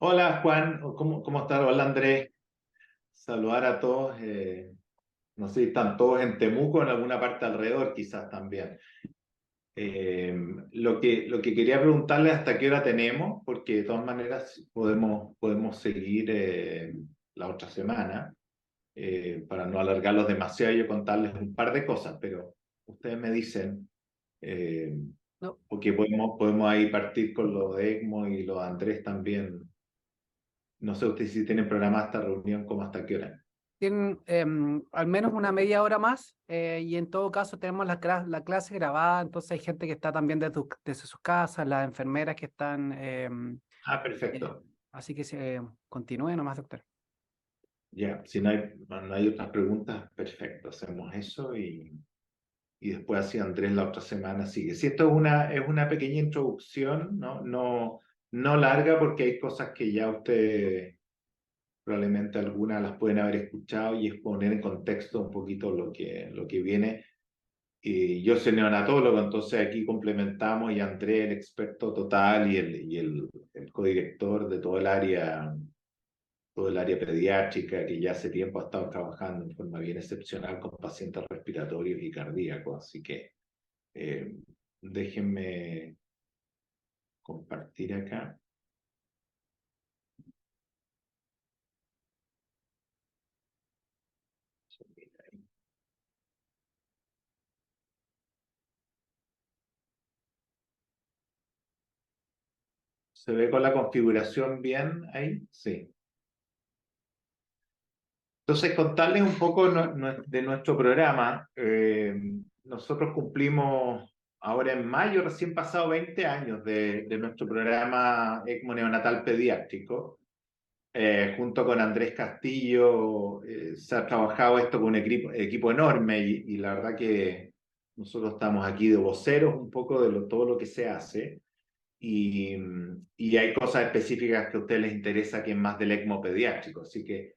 Hola Juan, ¿cómo estás? Hola Andrés, saludar a todos. No sé si están todos en Temuco o en alguna parte alrededor, quizás también. Lo que quería preguntarle hasta qué hora tenemos, porque de todas maneras podemos seguir la otra semana, para no alargarlos demasiado y yo contarles un par de cosas, pero ustedes me dicen, eh, No, porque podemos ahí partir con lo de ECMO y lo de Andrés también. No sé usted si tienen programada esta reunión, como hasta qué hora. tienen al menos una media hora más y en todo caso tenemos la clase grabada, entonces hay gente que está también desde sus casas, las enfermeras que están, Ah, eh, perfecto. así que se continúe nomás, doctor. Ya, si no hay otras preguntas, perfecto. Hacemos eso y después así Andrés la otra semana sigue. Si esto es una pequeña introducción, no larga, porque hay cosas que ya ustedes probablemente algunas las pueden haber escuchado y es poner en contexto un poquito lo que viene. Y yo soy neonatólogo, entonces aquí complementamos y Andrés, el experto total y el codirector de todo el área pediátrica, que ya hace tiempo ha estado trabajando en forma bien excepcional con pacientes respiratorios y cardíacos. Así que eh, déjenme compartir acá. ¿Se ve con la configuración bien ahí? Sí. Entonces, contarles un poco de nuestro programa. Nosotros cumplimos ahora en mayo, recién pasado 20 años de nuestro programa ECMO neonatal pediátrico. Junto con Andrés Castillo, se ha trabajado esto con un equipo enorme y la verdad que nosotros estamos aquí de voceros un poco de todo lo que se hace y hay cosas específicas que a ustedes les interesa que es más del ECMO pediátrico, así que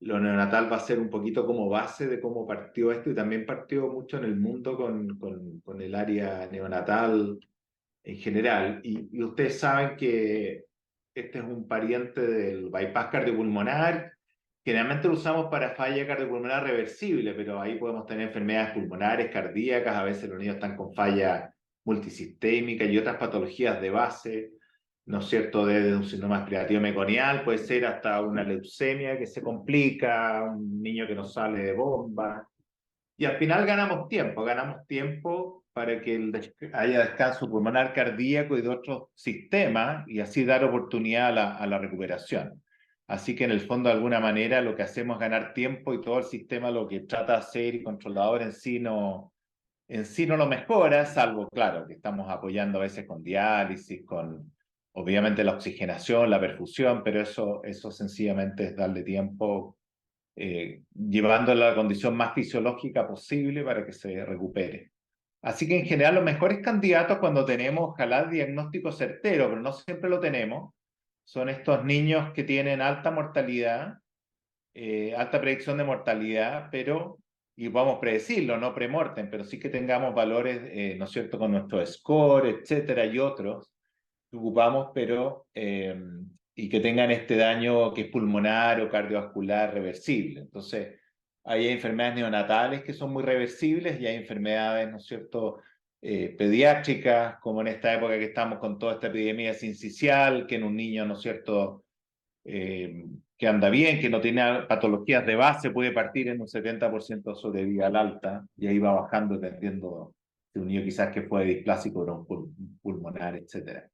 lo neonatal va a ser un poquito como base de cómo partió esto y también partió mucho en el mundo con el área neonatal en general. Y ustedes saben que este es un pariente del bypass cardiopulmonar. Generalmente lo usamos para falla cardiopulmonar reversible, pero ahí podemos tener enfermedades pulmonares, cardíacas, a veces los niños están con falla multisistémica y otras patologías de base, ¿no es cierto? Desde un síndrome aspirativo meconial, puede ser hasta una leucemia que se complica, un niño que no sale de bomba. Y al final ganamos tiempo para que haya descanso pulmonar cardíaco y de otros sistemas y así dar oportunidad a la recuperación. Así que en el fondo, de alguna manera, lo que hacemos es ganar tiempo y todo el sistema lo que trata de hacer y controlador en sí no lo mejora, salvo, claro, que estamos apoyando a veces con diálisis, con obviamente la oxigenación, la perfusión, pero eso sencillamente es darle tiempo, llevándolo a la condición más fisiológica posible para que se recupere. Así que en general los mejores candidatos cuando tenemos, ojalá, diagnóstico certero, pero no siempre lo tenemos, son estos niños que tienen alta mortalidad, alta predicción de mortalidad, pero, y vamos a predecirlo, no premortem, pero sí que tengamos valores, ¿no es cierto?, con nuestro score, etcétera, y otros que ocupamos, pero y que tengan este daño que es pulmonar o cardiovascular reversible. Entonces, hay enfermedades neonatales que son muy reversibles y hay enfermedades, ¿no es cierto?, pediátricas, como en esta época que estamos con toda esta epidemia sincicial, que en un niño, ¿no es cierto?, que anda bien, que no tiene patologías de base, puede partir en un 70% de sobrevida al alta y ahí va bajando dependiendo de un niño quizás que fue displásico pulmonar, etcétera.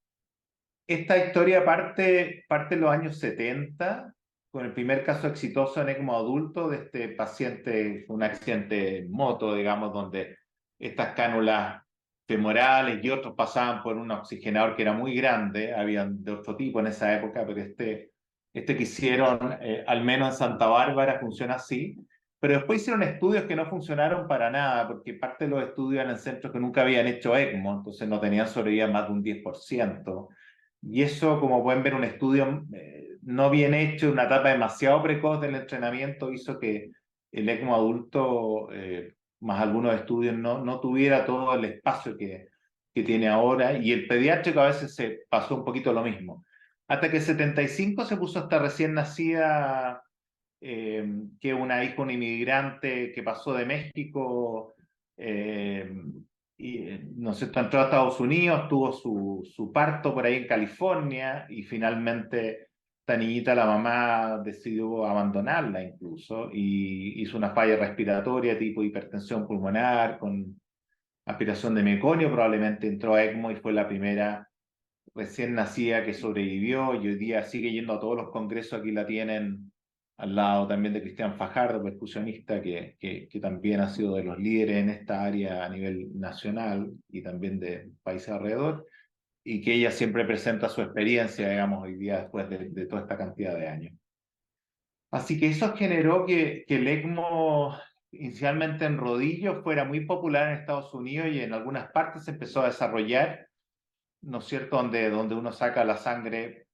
Esta historia parte en los años 70 con el primer caso exitoso en ECMO adulto de este paciente, un accidente en moto, digamos, donde estas cánulas femorales y otros pasaban por un oxigenador que era muy grande, habían de otro tipo en esa época, pero este que hicieron, al menos en Santa Bárbara, funciona así. Pero después hicieron estudios que no funcionaron para nada, porque parte de los estudios eran en centros que nunca habían hecho ECMO, entonces no tenían sobrevida más de un 10%. Y eso, como pueden ver, un estudio no bien hecho, una etapa demasiado precoz del entrenamiento, hizo que el ECMO adulto, más algunos estudios, no tuviera todo el espacio que tiene ahora. Y el pediátrico a veces se pasó un poquito lo mismo. hasta que el 75 se puso esta recién nacida, que es una hija, un inmigrante que pasó de México, eh, ¿no sé, entró a Estados Unidos, tuvo su parto por ahí en California y finalmente esta niñita, la mamá decidió abandonarla incluso y hizo una falla respiratoria tipo hipertensión pulmonar con aspiración de meconio, probablemente entró a ECMO y fue la primera recién nacida que sobrevivió y hoy día sigue yendo a todos los congresos. Aquí la tienen al lado también de Cristian Fajardo, percusionista, que también ha sido de los líderes en esta área a nivel nacional y también de países alrededor, y que ella siempre presenta su experiencia, digamos, hoy día después de toda esta cantidad de años. Así que eso generó que el ECMO, inicialmente en rodillo, fuera muy popular en Estados Unidos y en algunas partes se empezó a desarrollar, ¿no es cierto?, donde uno saca la sangre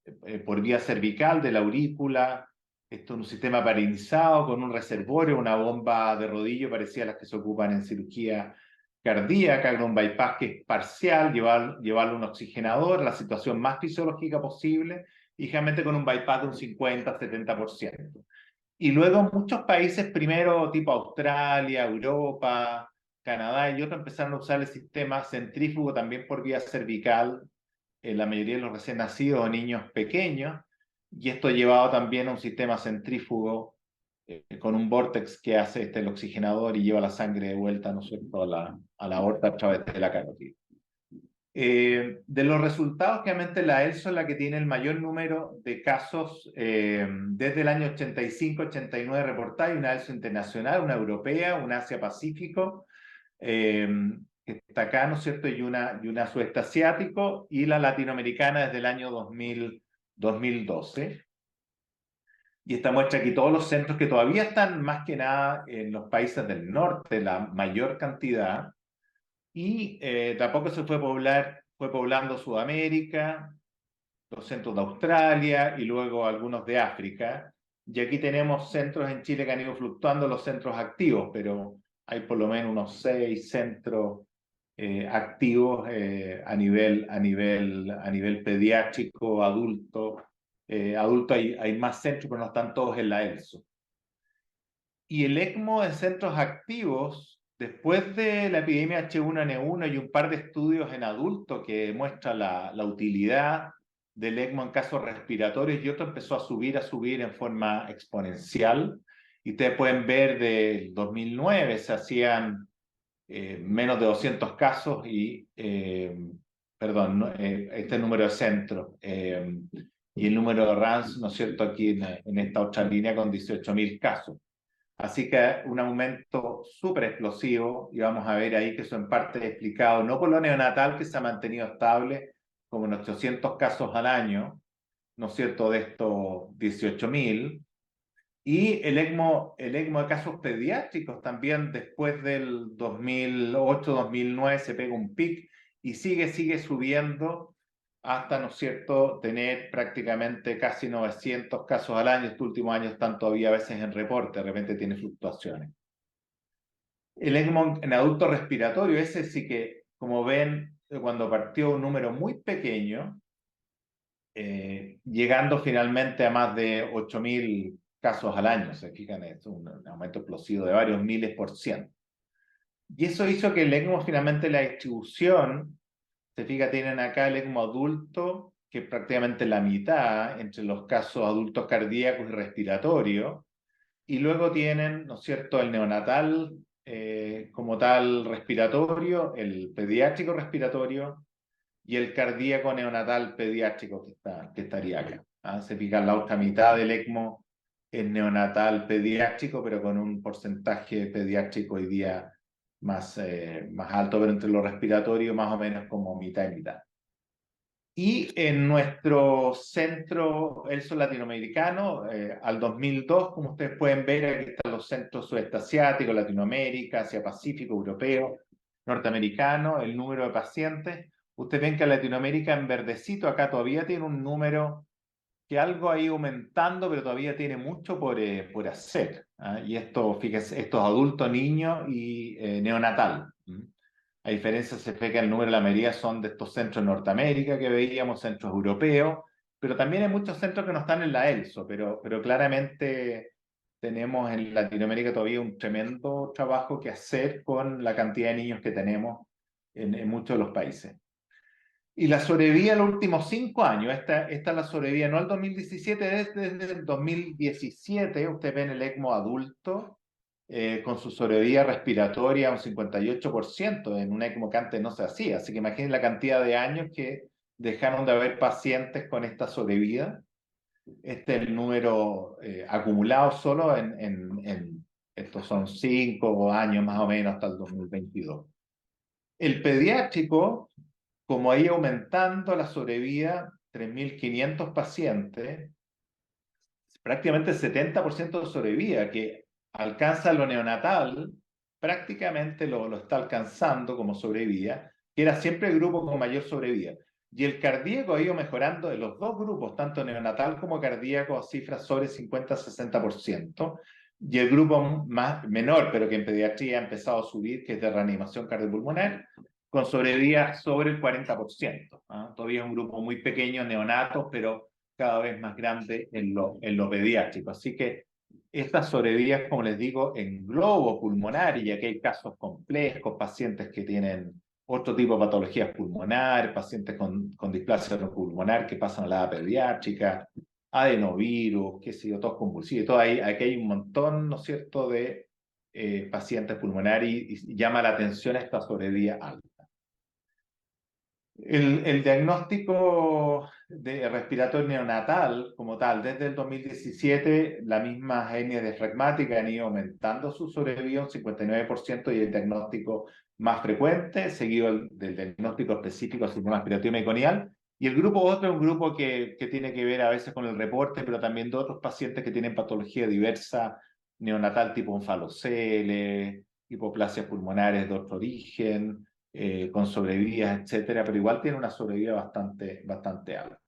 por vía cervical de la aurícula, esto en un sistema parinizado con un reservorio, una bomba de rodillo parecida a las que se ocupan en cirugía cardíaca, con un bypass que es parcial, llevarlo a un oxigenador, la situación más fisiológica posible, y generalmente con un bypass de un 50-70%. Y luego muchos países, primero tipo Australia, Europa, Canadá y otros, empezaron a usar el sistema centrífugo también por vía cervical en la mayoría de los recién nacidos o niños pequeños, y esto llevado también a un sistema centrífugo con un vórtex que hace el oxigenador y lleva la sangre de vuelta, ¿no es cierto?, a la aorta a través de la carótida. De los resultados, obviamente la ELSO es la que tiene el mayor número de casos desde el año 85-89 reportada. Hay una ELSO internacional, una europea, una Asia-Pacífico, que está acá, ¿no es cierto?, y una sudeste asiático, y la latinoamericana desde el año 2012. Y esta muestra aquí todos los centros que todavía están más que nada en los países del norte, la mayor cantidad, y tampoco se fue poblando Sudamérica, los centros de Australia y luego algunos de África. Y aquí tenemos centros en Chile que han ido fluctuando los centros activos, pero hay por lo menos unos 6 centros activos a nivel pediátrico, adulto. Adulto hay más centros, pero no están todos en la ELSO. Y el ECMO en centros activos, después de la epidemia H1N1 y un par de estudios en adultos que muestra la utilidad del ECMO en casos respiratorios, y otro empezó a subir en forma exponencial. Y ustedes pueden ver del 2009 se hacían menos de 200 casos y, perdón, este número de centros. Y el número de RANS, ¿no es cierto?, aquí en esta otra línea con 18.000 casos. Así que un aumento súper explosivo, y vamos a ver ahí que eso en parte es explicado no por lo neonatal, que se ha mantenido estable como en 800 casos al año, ¿no es cierto?, de estos 18.000, y el ECMO de casos pediátricos también después del 2008-2009 se pega un pic y sigue subiendo hasta, ¿no es cierto?, tener prácticamente casi 900 casos al año. Estos últimos años están todavía a veces en reporte, de repente tiene fluctuaciones. El ECMO en adulto respiratorio, ese sí que, como ven, cuando partió un número muy pequeño, llegando finalmente a más de 8.000 casos al año. Se fijan, es un aumento explosivo de varios miles por ciento. Y eso hizo que el ECMO, finalmente la distribución, se fija, tienen acá el ECMO adulto, que es prácticamente la mitad entre los casos adultos cardíacos y respiratorios, y luego tienen, ¿no es cierto?, el neonatal como tal respiratorio, el pediátrico respiratorio y el cardíaco neonatal pediátrico que estaría acá. Se fija, la otra mitad del ECMO es neonatal pediátrico, pero con un porcentaje pediátrico hoy día más alto, pero entre lo respiratorio más o menos como mitad y mitad. Y en nuestro centro ELSO latinoamericano, al 2002, como ustedes pueden ver, aquí están los centros sudeste asiático, Latinoamérica, Asia-Pacífico, europeo, norteamericano, el número de pacientes. Ustedes ven que Latinoamérica en verdecito acá todavía tiene un número que algo ha ido aumentando, pero todavía tiene mucho por hacer. Y esto, fíjense, estos adultos, niños y neonatal. A diferencia, se ve que el número de la mayoría son de estos centros en Norteamérica que veíamos, centros europeos, pero también hay muchos centros que no están en la ELSO, pero claramente tenemos en Latinoamérica todavía un tremendo trabajo que hacer con la cantidad de niños que tenemos en muchos de los países. Y la sobrevida en los últimos 5 años, esta es la sobrevida, no el 2017, desde el 2017, usted ve en el ECMO adulto, con su sobrevida respiratoria un 58%, en un ECMO que antes no se hacía. Así que imaginen la cantidad de años que dejaron de haber pacientes con esta sobrevida. Este es el número acumulado solo estos son 5 años más o menos hasta el 2022. El pediátrico, como ha ido aumentando la sobrevida, 3.500 pacientes, prácticamente el 70% de sobrevida, que alcanza lo neonatal, prácticamente lo está alcanzando como sobrevida, que era siempre el grupo con mayor sobrevida. Y el cardíaco ha ido mejorando en los dos grupos, tanto neonatal como cardíaco, a cifras sobre 50-60%. Y el grupo menor, pero que en pediatría ha empezado a subir, que es de reanimación cardiopulmonar, con sobrevida sobre el 40%. Todavía es un grupo muy pequeño, neonatos, pero cada vez más grande en lo pediátrico. Así que estas sobrevidas, como les digo, en globo pulmonar, y aquí hay casos complejos, pacientes que tienen otro tipo de patologías pulmonares, pacientes con displasia pulmonar que pasan a la edad pediátrica, adenovirus, qué sé yo, tos convulsivos, todo ahí, aquí hay un montón, ¿no es cierto?, de pacientes pulmonares y llama la atención esta sobrevida alta. El diagnóstico de respiratorio neonatal, como tal, desde el 2017, la misma etnia diafragmática han ido aumentando su sobrevida un 59% y el diagnóstico más frecuente, seguido del diagnóstico específico del sistema respiratorio meconial. Y el grupo otro es un grupo que tiene que ver a veces con el reporte, pero también de otros pacientes que tienen patología diversa neonatal tipo onfalocele, hipoplasias pulmonares de otro origen, con sobrevidas, etcétera, pero igual tiene una sobrevida bastante alta.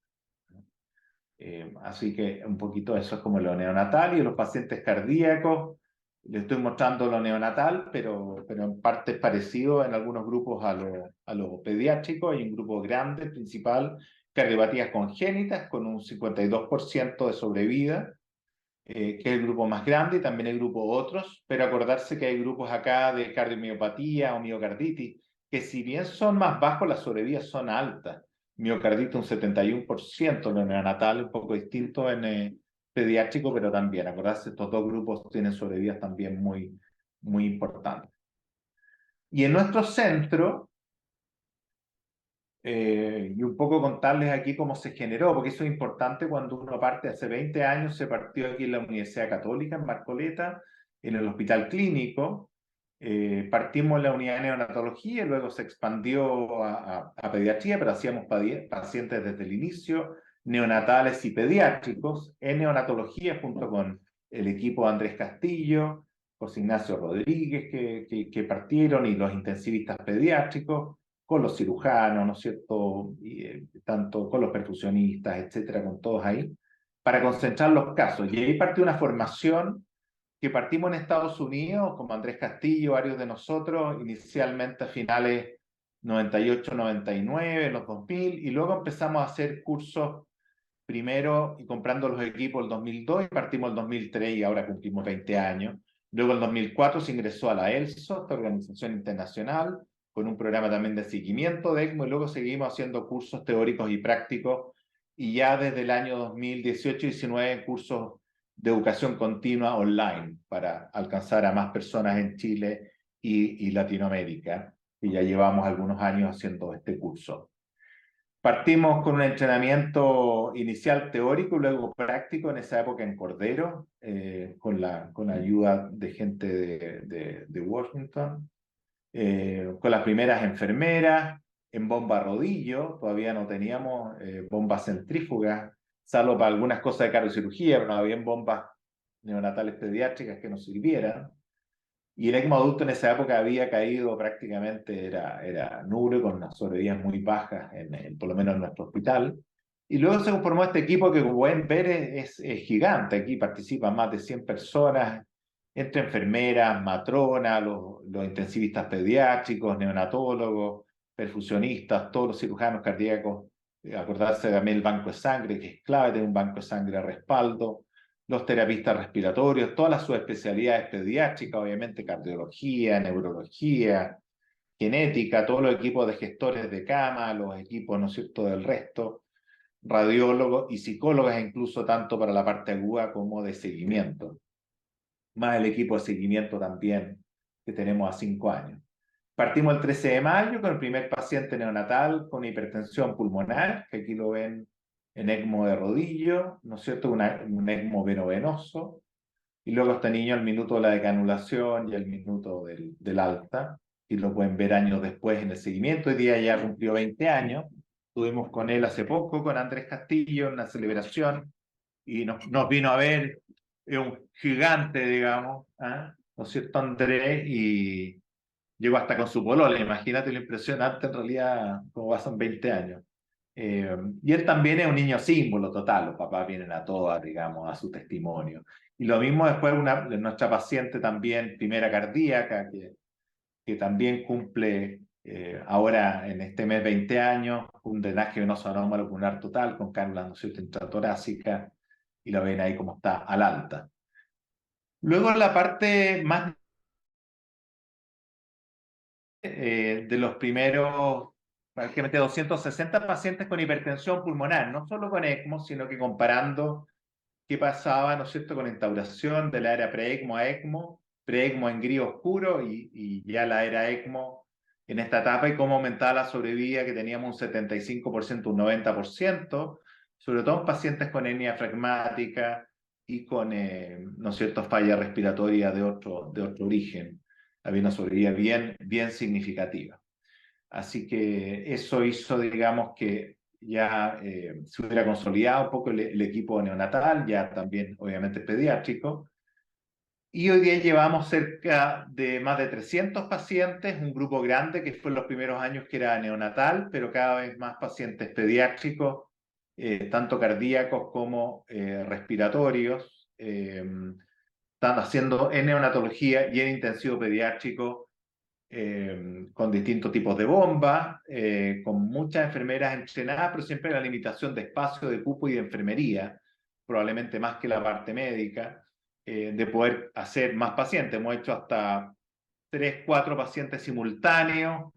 Así que un poquito eso es como lo neonatal. Y los pacientes cardíacos, les estoy mostrando lo neonatal, pero en parte es parecido en algunos grupos a lo pediátrico. Hay un grupo grande, principal, cardiopatías congénitas, con un 52% de sobrevida, que es el grupo más grande, y también hay grupos otros, pero acordarse que hay grupos acá de cardiomiopatía o miocarditis, que si bien son más bajos, las sobrevidas son altas. Miocarditis un 71%, lo neonatal un poco distinto en pediátrico, pero también, acordarse, estos dos grupos tienen sobrevidas también muy importantes. Y en nuestro centro, y un poco contarles aquí cómo se generó, porque eso es importante cuando uno parte. Hace 20 años se partió aquí en la Universidad Católica, en Marcoleta, en el Hospital Clínico. Partimos en la unidad de neonatología y luego se expandió a pediatría, pero hacíamos pacientes desde el inicio, neonatales y pediátricos, en neonatología junto con el equipo de Andrés Castillo, José Ignacio Rodríguez, que partieron, y los intensivistas pediátricos, con los cirujanos, ¿no es cierto?, y, tanto con los perfusionistas, etcétera, con todos ahí, para concentrar los casos. Y ahí partió una formación que partimos en Estados Unidos, como Andrés Castillo, varios de nosotros, inicialmente a finales 98, 99, en los 2000, y luego empezamos a hacer cursos primero y comprando los equipos el 2002, y partimos el 2003 y ahora cumplimos 20 años. Luego en 2004 se ingresó a la ELSO, esta organización internacional, con un programa también de seguimiento de ECMO, y luego seguimos haciendo cursos teóricos y prácticos, y ya desde el año 2018-19 cursos de educación continua online para alcanzar a más personas en Chile y Latinoamérica, y ya llevamos algunos años haciendo este curso. Partimos con un entrenamiento inicial teórico y luego práctico en esa época en Cordero, con ayuda de gente de Washington, con las primeras enfermeras, en bomba rodillo. Todavía no teníamos bombas centrífugas, salvo para algunas cosas de cardiocirugía, pero no había bombas neonatales pediátricas que nos sirvieran. Y el ECMO adulto en esa época había caído prácticamente, era nulo, con unas sobrevidas muy bajas, por lo menos en nuestro hospital. Y luego se formó este equipo que, como pueden ver, es gigante. Aquí participan más de 100 personas, entre enfermeras, matronas, los intensivistas pediátricos, neonatólogos, perfusionistas, todos los cirujanos cardíacos Acordarse también el banco de sangre, que es clave, tener un banco de sangre de respaldo, los terapistas respiratorios, todas las subespecialidades pediátricas, obviamente cardiología, neurología, genética, todos los equipos de gestores de cama, los equipos, ¿no es cierto?, del resto, radiólogos y psicólogos, incluso tanto para la parte aguda como de seguimiento, más el equipo de seguimiento también que tenemos a 5 años. Partimos el 13 de mayo con el primer paciente neonatal con hipertensión pulmonar, que aquí lo ven en ECMO de rodillo, ¿no es cierto?, un ECMO venoso, y luego este niño al minuto de la decanulación y al minuto del alta, y lo pueden ver años después en el seguimiento. Hoy día ya cumplió 20 años, estuvimos con él hace poco, con Andrés Castillo, en una celebración, y nos vino a ver, es un gigante, digamos, ¿eh? ¿No es cierto, Andrés? Y llegó hasta con su polola, imagínate lo impresionante en realidad, como pasan 20 años. Y él también es un niño símbolo total, los papás vienen a todas, digamos, a su testimonio. Y lo mismo después nuestra paciente también, primera cardíaca, que también cumple ahora en este mes 20 años, un drenaje venoso anómalo pulmonar total con cánula, ¿no es cierto?, intratorácica, y lo ven ahí como está al alta. Luego la parte más de los primeros, prácticamente 260 pacientes con hipertensión pulmonar, no solo con ECMO, sino que comparando qué pasaba, ¿no es cierto?, con instauración de la era pre-ECMO a ECMO, pre-ECMO en gris oscuro y ya la era ECMO en esta etapa y cómo aumentaba la sobrevida, que teníamos un 75%, un 90%, sobre todo en pacientes con hernia fragmática y con, ¿no es cierto?, falla respiratoria de otro origen. Había una sobrevida bien significativa. Así que eso hizo, digamos, que ya se hubiera consolidado un poco el equipo neonatal, ya también obviamente pediátrico, y hoy día llevamos cerca de más de 300 pacientes, un grupo grande que fue en los primeros años que era neonatal, pero cada vez más pacientes pediátricos, tanto cardíacos como respiratorios, están haciendo en neonatología y en intensivo pediátrico con distintos tipos de bombas, con muchas enfermeras entrenadas, pero siempre la limitación de espacio, de cupo y de enfermería, probablemente más que la parte médica, de poder hacer más pacientes. Hemos hecho hasta 3, 4 pacientes simultáneos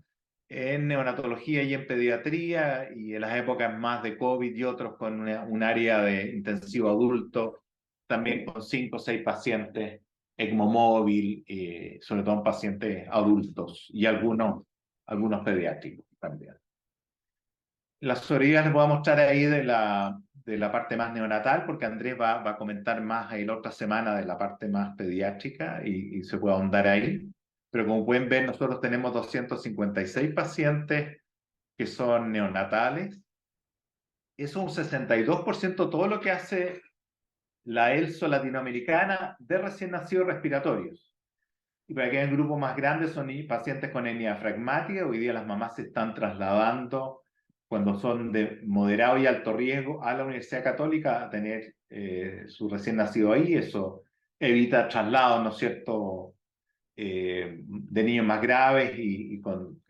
en neonatología y en pediatría, y en las épocas más de COVID y otros con un área de intensivo adulto, también con 5 o 6 pacientes ECMO móvil, sobre todo en pacientes adultos y algunos pediátricos también. Las sobrevivas les voy a mostrar ahí de la parte más neonatal, porque Andrés va a comentar más ahí la otra semana de la parte más pediátrica y se puede ahondar ahí. Pero como pueden ver, nosotros tenemos 256 pacientes que son neonatales. Eso es un 62% todo lo que hace la ELSO latinoamericana de recién nacidos respiratorios. Y para que haya un grupo más grande son pacientes con hernia fragmática. Hoy día las mamás se están trasladando cuando son de moderado y alto riesgo a la Universidad Católica a tener su recién nacido ahí. Eso evita traslados, ¿no es cierto?, de niños más graves que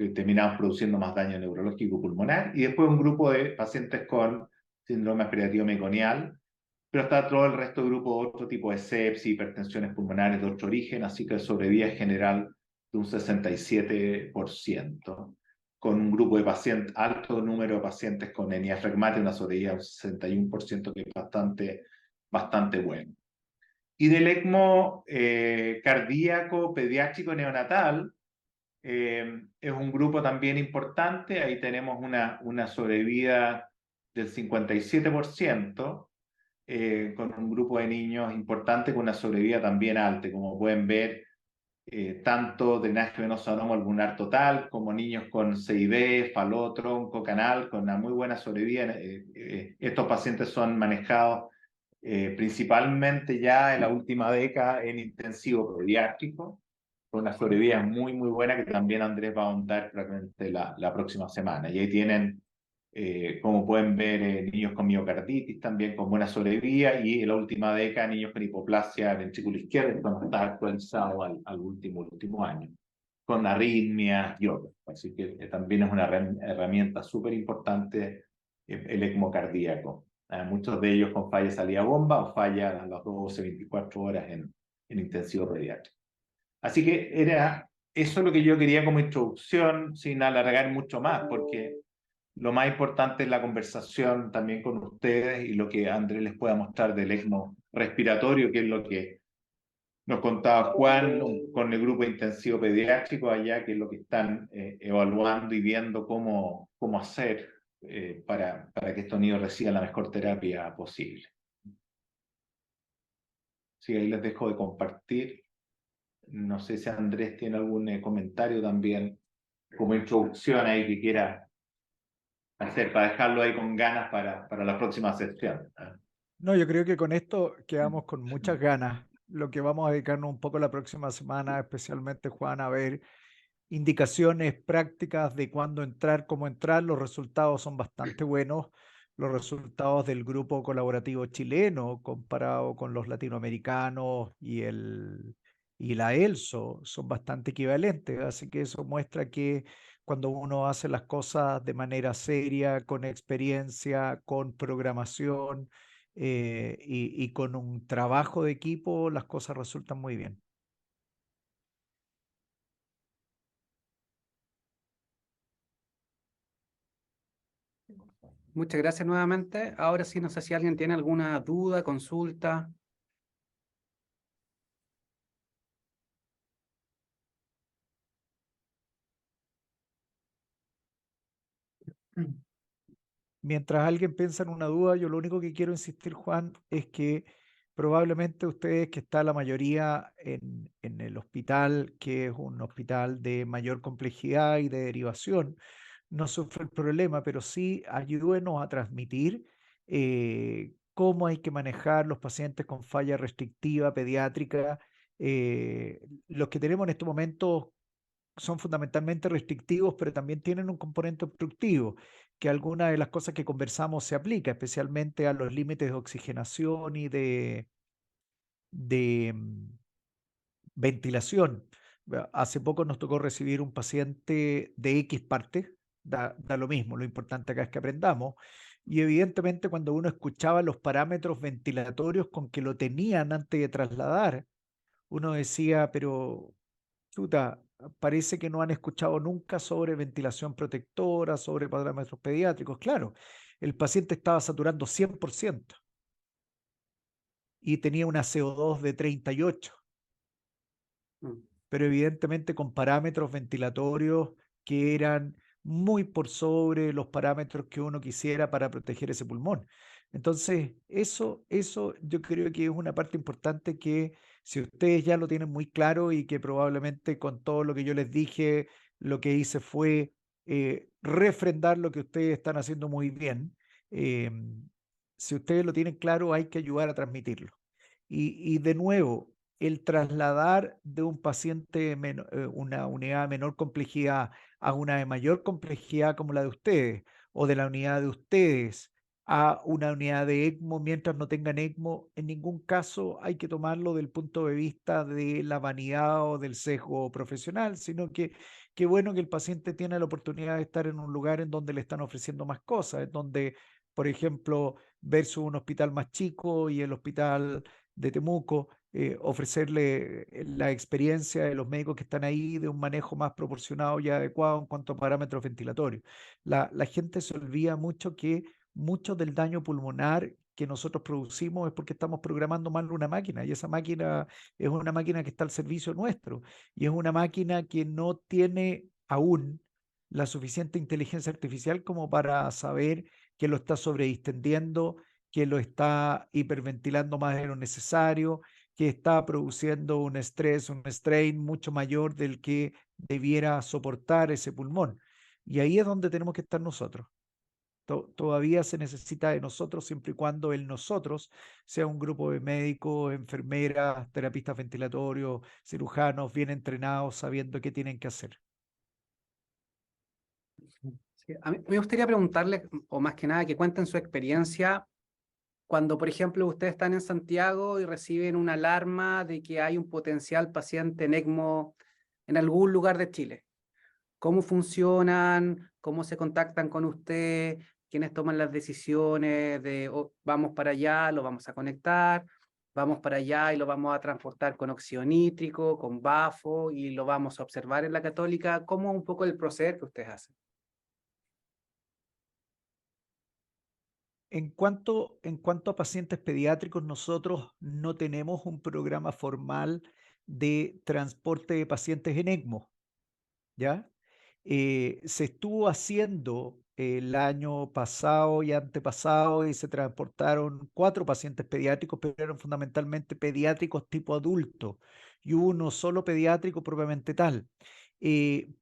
terminamos produciendo más daño neurológico pulmonar. Y después un grupo de pacientes con síndrome respiratorio meconial, pero está todo el resto del grupo, otro tipo de sepsis, hipertensiones pulmonares de otro origen, así que sobrevida general de un 67%, con un grupo de pacientes, alto número de pacientes con hernia fragmática, una sobrevida de un 61%, que es bastante bueno. Y del ECMO cardíaco, pediátrico, neonatal, es un grupo también importante, ahí tenemos una sobrevida del 57%, con un grupo de niños importante con una sobrevida también alta, como pueden ver, tanto drenaje venoso anómalo pulmonar total, como niños con CID, faló, tronco, canal, con una muy buena sobrevida. Estos pacientes son manejados principalmente ya en la última década en intensivo pediátrico, con una sobrevida muy buena que también Andrés va a ahondar probablemente la próxima semana. Y ahí tienen, como pueden ver, niños con miocarditis también con buena sobrevida, y en la última década niños con hipoplasia ventrículo izquierdo, cuando está actualizado al último año, con arritmias y otros. Así que también es una herramienta súper importante el ECMO cardíaco. Muchos de ellos con falla salida bomba o falla a las 12, 24 horas en intensivo pediátrico. Así que era eso lo que yo quería como introducción, sin alargar mucho más, porque lo más importante es la conversación también con ustedes y lo que Andrés les pueda mostrar del ECMO respiratorio, que es lo que nos contaba Juan con el grupo intensivo pediátrico allá, que es lo que están evaluando y viendo cómo hacer para que estos niños reciban la mejor terapia posible. Sí, ahí les dejo de compartir. No sé si Andrés tiene algún comentario también como introducción ahí que quiera hacer para dejarlo ahí con ganas para la próxima sesión. No, yo creo que con esto quedamos con muchas ganas. Lo que vamos a dedicarnos un poco la próxima semana, especialmente Juan, a ver indicaciones prácticas de cuándo entrar, cómo entrar. Los resultados son bastante buenos. Los resultados del grupo colaborativo chileno comparado con los latinoamericanos y la ELSO son bastante equivalentes. Así que eso muestra que cuando uno hace las cosas de manera seria, con experiencia, con programación y con un trabajo de equipo, las cosas resultan muy bien. Muchas gracias nuevamente. Ahora sí, no sé si alguien tiene alguna duda, consulta. Mientras alguien piensa en una duda, yo lo único que quiero insistir, Juan, es que probablemente ustedes, que está la mayoría en el hospital, que es un hospital de mayor complejidad y de derivación, no sufre el problema, pero sí ayúdenos a transmitir cómo hay que manejar los pacientes con falla restrictiva pediátrica. Los que tenemos en estos momentos son fundamentalmente restrictivos, pero también tienen un componente obstructivo, que alguna de las cosas que conversamos se aplica, especialmente a los límites de oxigenación y de ventilación. Hace poco nos tocó recibir un paciente de X parte, da lo mismo, lo importante acá es que aprendamos, y evidentemente cuando uno escuchaba los parámetros ventilatorios con que lo tenían antes de trasladar, uno decía, pero chuta, parece que no han escuchado nunca sobre ventilación protectora, sobre parámetros pediátricos. Claro, el paciente estaba saturando 100% y tenía una CO2 de 38, pero evidentemente con parámetros ventilatorios que eran muy por sobre los parámetros que uno quisiera para proteger ese pulmón. Entonces, eso yo creo que es una parte importante que si ustedes ya lo tienen muy claro y que probablemente con todo lo que yo les dije, lo que hice fue refrendar lo que ustedes están haciendo muy bien. eh, si ustedes lo tienen claro, hay que ayudar a transmitirlo. Y de nuevo, el trasladar de un paciente, una unidad de menor complejidad a una de mayor complejidad como la de ustedes, o de la unidad de ustedes a una unidad de ECMO mientras no tengan ECMO, en ningún caso hay que tomarlo del punto de vista de la vanidad o del sesgo profesional, sino que qué bueno que el paciente tiene la oportunidad de estar en un lugar en donde le están ofreciendo más cosas, en donde, por ejemplo, versus un hospital más chico y el hospital de Temuco, ofrecerle la experiencia de los médicos que están ahí de un manejo más proporcionado y adecuado en cuanto a parámetros ventilatorios. La gente se olvida mucho que mucho del daño pulmonar que nosotros producimos es porque estamos programando mal una máquina y esa máquina es una máquina que está al servicio nuestro y es una máquina que no tiene aún la suficiente inteligencia artificial como para saber que lo está sobredistendiendo, que lo está hiperventilando más de lo necesario, que está produciendo un estrés, un strain mucho mayor del que debiera soportar ese pulmón. Y ahí es donde tenemos que estar nosotros. Todavía se necesita de nosotros siempre y cuando el nosotros sea un grupo de médicos, enfermeras, terapistas ventilatorios, cirujanos bien entrenados, sabiendo qué tienen que hacer. Sí, a mí me gustaría preguntarle, o más que nada, que cuenten su experiencia cuando, por ejemplo, ustedes están en Santiago y reciben una alarma de que hay un potencial paciente en ECMO en algún lugar de Chile. ¿Cómo funcionan? ¿Cómo se contactan con usted? quienes toman las decisiones de "Oh, vamos para allá, lo vamos a conectar, vamos para allá y lo vamos a transportar con óxido nítrico, con bafo y lo vamos a observar en la Católica"? ¿Cómo un poco el proceder que ustedes hacen? En cuanto a pacientes pediátricos, nosotros no tenemos un programa formal de transporte de pacientes en ECMO, ¿ya? Se estuvo haciendo el año pasado y antepasado y se transportaron 4 pacientes pediátricos, pero eran fundamentalmente pediátricos tipo adulto y uno solo pediátrico propiamente tal.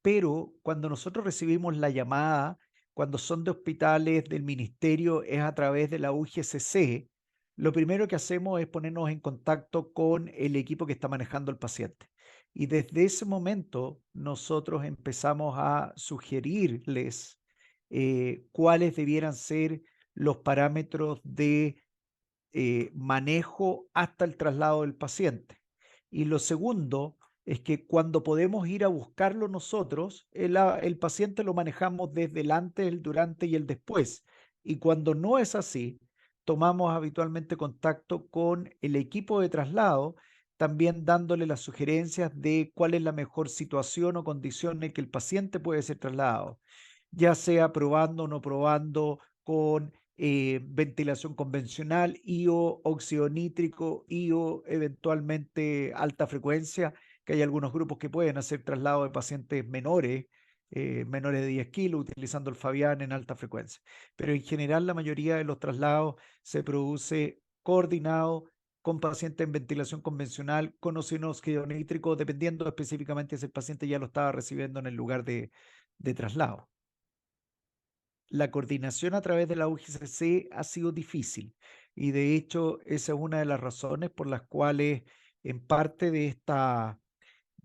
Pero cuando nosotros recibimos la llamada, cuando son de hospitales del ministerio, es a través de la UGCC, lo primero que hacemos es ponernos en contacto con el equipo que está manejando el paciente. Y desde ese momento nosotros empezamos a sugerirles cuáles debieran ser los parámetros de manejo hasta el traslado del paciente. Y lo segundo es que cuando podemos ir a buscarlo nosotros, el paciente lo manejamos desde el antes, el durante y el después. Y cuando no es así, tomamos habitualmente contacto con el equipo de traslado, también dándole las sugerencias de cuál es la mejor situación o condición en que el paciente puede ser trasladado, ya sea probando o no probando con ventilación convencional, IO, óxido nítrico, IO, eventualmente alta frecuencia, que hay algunos grupos que pueden hacer traslado de pacientes menores, menores de 10 kilos, utilizando el Fabián en alta frecuencia. Pero en general la mayoría de los traslados se produce coordinado con pacientes en ventilación convencional, con óxido nítrico, dependiendo específicamente si el paciente ya lo estaba recibiendo en el lugar de traslado. La coordinación a través de la UGCC ha sido difícil y de hecho esa es una de las razones por las cuales en parte de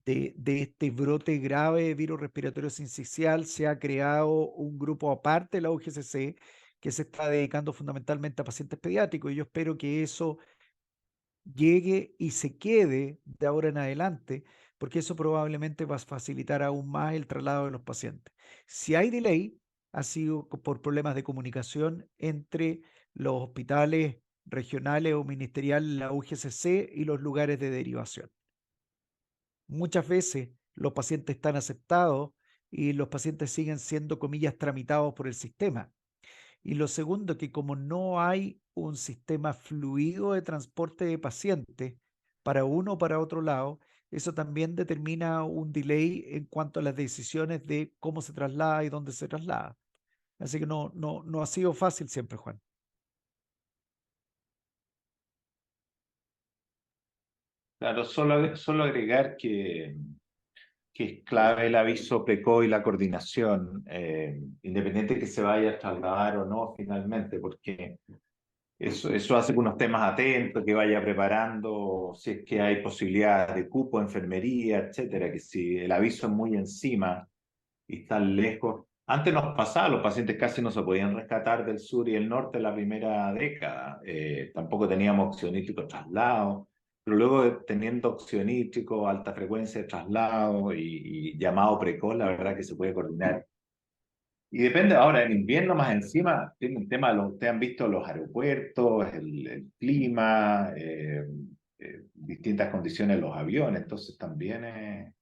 este brote grave de virus respiratorio sincicial se ha creado un grupo aparte de la UGCC que se está dedicando fundamentalmente a pacientes pediátricos y yo espero que eso llegue y se quede de ahora en adelante, porque eso probablemente va a facilitar aún más el traslado de los pacientes. Si hay delay, ha sido por problemas de comunicación entre los hospitales regionales o ministeriales, la UGCC y los lugares de derivación. Muchas veces los pacientes están aceptados y los pacientes siguen siendo, comillas, tramitados por el sistema. Y lo segundo, que como no hay un sistema fluido de transporte de pacientes para uno o para otro lado, eso también determina un delay en cuanto a las decisiones de cómo se traslada y dónde se traslada. Así que no ha sido fácil siempre, Juan. Claro, solo agregar que es clave el aviso precoz y la coordinación, independiente que se vaya a trasladar o no finalmente, porque eso hace que uno esté más atento, que vaya preparando si es que hay posibilidades de cupo, enfermería, etcétera, que si el aviso es muy encima y están lejos. Antes nos pasaba, los pacientes casi no se podían rescatar del sur y el norte en la primera década. Tampoco teníamos óxido nítrico traslado, pero luego teniendo óxido nítrico, alta frecuencia de traslado y llamado precoz, la verdad que se puede coordinar. Y depende ahora, en invierno más encima, tiene un tema, ustedes han visto los aeropuertos, el clima, distintas condiciones en los aviones, entonces también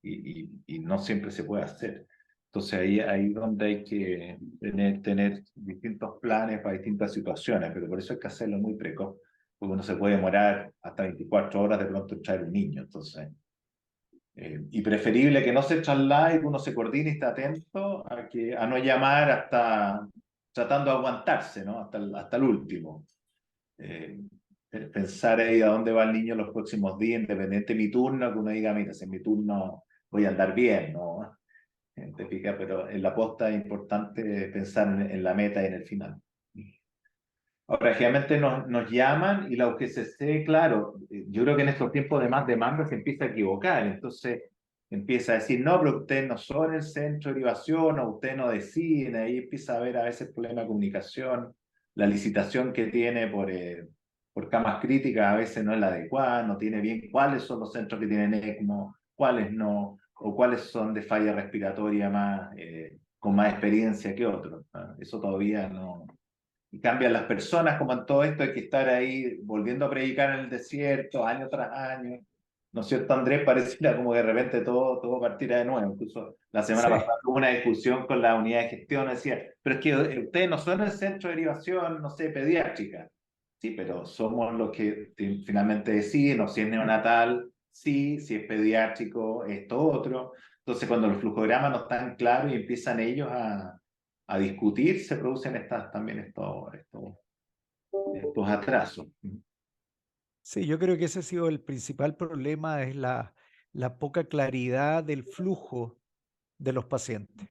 y no siempre se puede hacer. Entonces ahí donde hay que tener distintos planes para distintas situaciones, pero por eso hay que hacerlo muy precoz, porque uno se puede demorar hasta 24 horas de pronto en traer un niño, entonces... y preferible que no se traslade, que uno se coordine y esté atento a no llamar hasta tratando de aguantarse, ¿no? Hasta el último. Eh, Pensar ahí a dónde va el niño los próximos días, independiente de mi turno, que uno diga, mira, si en mi turno voy a andar bien, ¿no? Te pica, pero en la posta es importante pensar en la meta y en el final. Ahora, generalmente nos llaman y la UGCC, claro, yo creo que en estos tiempos de más demanda se empieza a equivocar, entonces empieza a decir, no, pero ustedes no son el centro de derivación o ustedes no deciden, ahí empieza a haber a veces problemas de comunicación, la licitación que tiene por camas críticas a veces no es la adecuada, no tiene bien cuáles son los centros que tienen ECMO, cuáles no, o cuáles son de falla respiratoria más con más experiencia que otros. ¿No? Eso todavía no. Y cambian las personas, como en todo esto hay que estar ahí volviendo a predicar en el desierto, año tras año. ¿No es cierto, Andrés? Pareciera como que de repente todo partiera de nuevo. Incluso la semana Sí. pasada tuve una discusión con la unidad de gestión, decía, pero es que ustedes no son el centro de derivación, no sé, pediátrica. Sí, pero somos los que finalmente deciden, o si es neonatal, sí, si es pediátrico, esto otro. Entonces, cuando los flujogramas no están claros y empiezan ellos a discutir, se producen también estos atrasos. Sí, yo creo que ese ha sido el principal problema, es la poca claridad del flujo de los pacientes.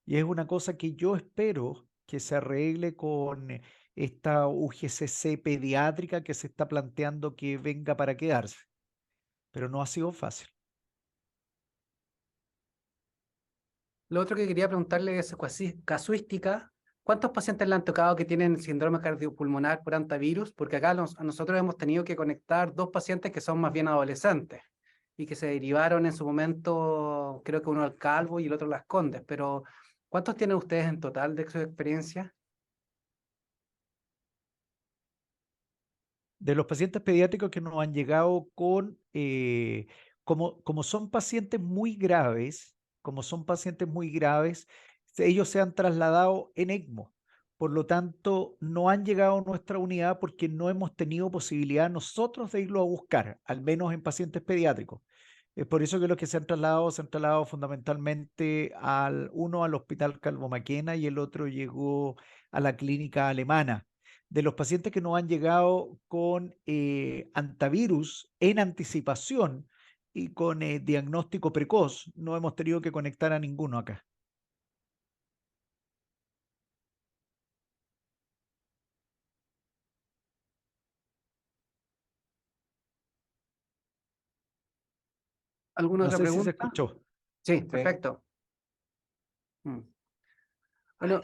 Y es una cosa que yo espero que se arregle con esta UGCC pediátrica que se está planteando que venga para quedarse, pero no ha sido fácil. Lo otro que quería preguntarle es casuística. ¿Cuántos pacientes le han tocado que tienen síndrome cardiopulmonar por antivirus? Porque acá a nosotros hemos tenido que conectar 2 pacientes que son más bien adolescentes y que se derivaron en su momento, creo que uno al Calvo y el otro a Las Condes. Pero, ¿cuántos tienen ustedes en total de su experiencia? De los pacientes pediátricos que nos han llegado con, como son pacientes muy graves, ellos se han trasladado en ECMO. Por lo tanto, no han llegado a nuestra unidad porque no hemos tenido posibilidad nosotros de irlo a buscar, al menos en pacientes pediátricos. Es por eso que los que se han trasladado fundamentalmente uno al Hospital Calvo Maquena y el otro llegó a la clínica alemana. De los pacientes que nos han llegado con antivirus en anticipación y con diagnóstico precoz, no hemos tenido que conectar a ninguno acá. ¿Alguna No otra sé si se pregunta? escuchó. Sí, perfecto. Bueno,